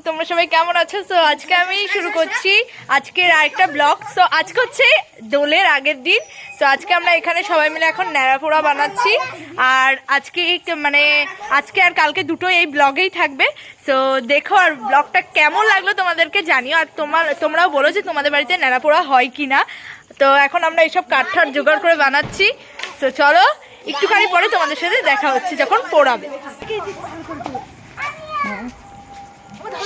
তোমরা সবাই কেমন আছো? সো আজকে আমি শুরু করছি আজকের আরেকটা ব্লগ। সো আজকে হচ্ছে দোলের আগের দিন। সো আজকে আমরা এখানে সবাই মিলে এখন ন্যাড়াপোড়া বানাচ্ছি। আর আজকে মানে আজকে আর কালকে দুটোই এই ব্লগেই থাকবে। সো দেখো আর ব্লগটা কেমন লাগলো তোমাদেরকে জানিও। আর তোমরাও বলো যে তোমাদের বাড়িতে ন্যাড়াপোড়া হয় কি না। তো এখন আমরা এইসব কাঠঠাট জোগাড় করে বানাচ্ছি। সো চলো একটুখানি পরে তোমাদের সাথে দেখা হচ্ছে যখন পোড়াবে।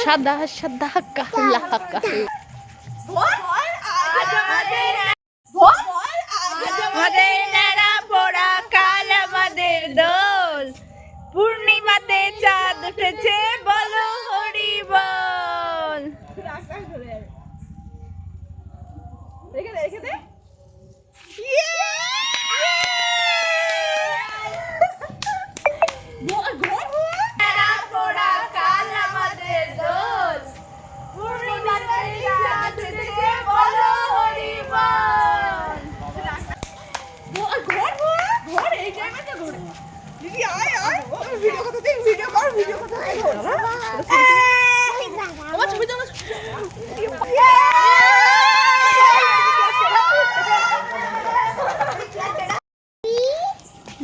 সাদা সাদা কালা কালা পূর্ণিমাতে চাঁদ উঠেছে বলো হরি বল।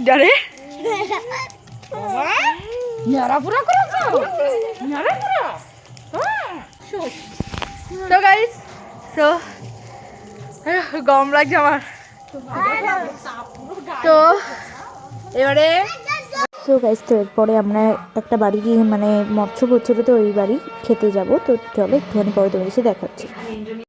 Dari? Nyara pura kura kau? Nyara pura? So guys, গরম লাগছে আমার। তো এবারে গাইস তো এরপরে আমরা একটা বাড়ি গিয়ে মানে মৎস্য হচ্ছিলো, তো ওই বাড়ি খেতে যাব। তো চলো একটুখানি পরে তোমার এসে দেখাচ্ছি।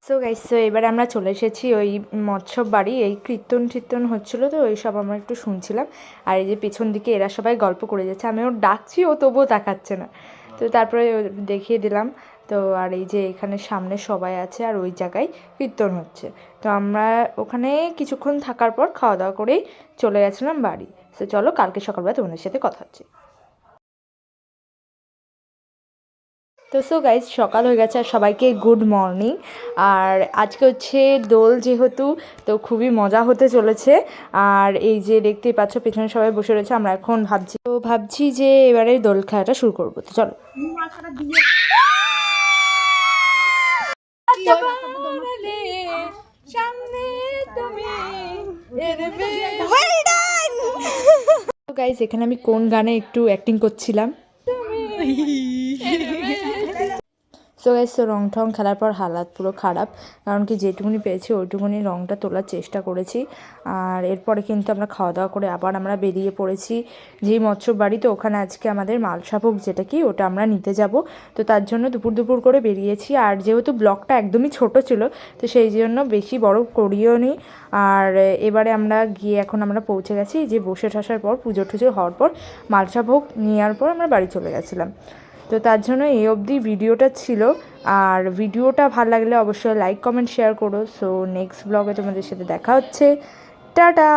সো গাইস তো এবারে আমরা চলে এসেছি ওই মৎস্য বাড়ি। এই কীর্তন হচ্ছিলো, তো ওই সব আমরা একটু শুনছিলাম। আর এই যে পেছন দিকে এরা সবাই গল্প করে যাচ্ছে, আমি ওর ডাকছি ও তবুও তাকাচ্ছে না। তো তারপরে দেখিয়ে দিলাম। তো আর এই যে এখানে সামনে সবাই আছে আর ওই জায়গায় কীর্তন হচ্ছে। তো আমরা ওখানে কিছুক্ষণ থাকার পর খাওয়া দাওয়া করেই চলে গেছিলাম বাড়ি। তো চলো কালকে সকালবেলা তোমাদের সাথে কথা হচ্ছে। তো সো গাইজ সকাল হয়ে গেছে আর সবাইকে গুড মর্নিং। আর আজকে হচ্ছে দোল যেহেতু, তো খুবই মজা হতে চলেছে। আর এই যে দেখতেই পাচ্ছ পেছনে সবাই বসে রয়েছে, আমরা এখন ভাবছি যে এবারে দোল খেলাটা শুরু করবো। তো চলো গাইজ এখানে আমি কোন গানে একটু অ্যাক্টিং করছিলাম। সো গাইস তো রং ঠং খেলার পর হালাত পুরো খারাপ, কারণ কি যেটুকুনি পেয়েছি ওইটুকুনি রংটা তোলার চেষ্টা করেছি। আর এরপরে কিন্তু আমরা খাওয়া দাওয়া করে আবার আমরা বেরিয়ে পড়েছি যেই মৎস্য বাড়ি। তো ওখানে আজকে আমাদের মালসাভোগ যেটা কি ওটা আমরা নিতে যাব। তো তার জন্য দুপুর করে বেরিয়েছি। আর যেহেতু ব্লগটা একদমই ছোট ছিল, তো সেই জন্য বেশি বড় করিও নি। আর এবারে আমরা গিয়ে এখন আমরা পৌঁছে গেছি যে বসে ঠাসার পর পুজো টুজো হওয়ার পর মালসাভোগ নেওয়ার পর আমরা বাড়ি চলে গেছিলাম। তো তার জন্য এই অবধি ভিডিওটা ছিল। আর ভিডিওটা ভালো লাগলে অবশ্যই লাইক কমেন্ট শেয়ার করো। সো নেক্সট ব্লগে তোমাদের সাথে দেখা হচ্ছে। টাটা।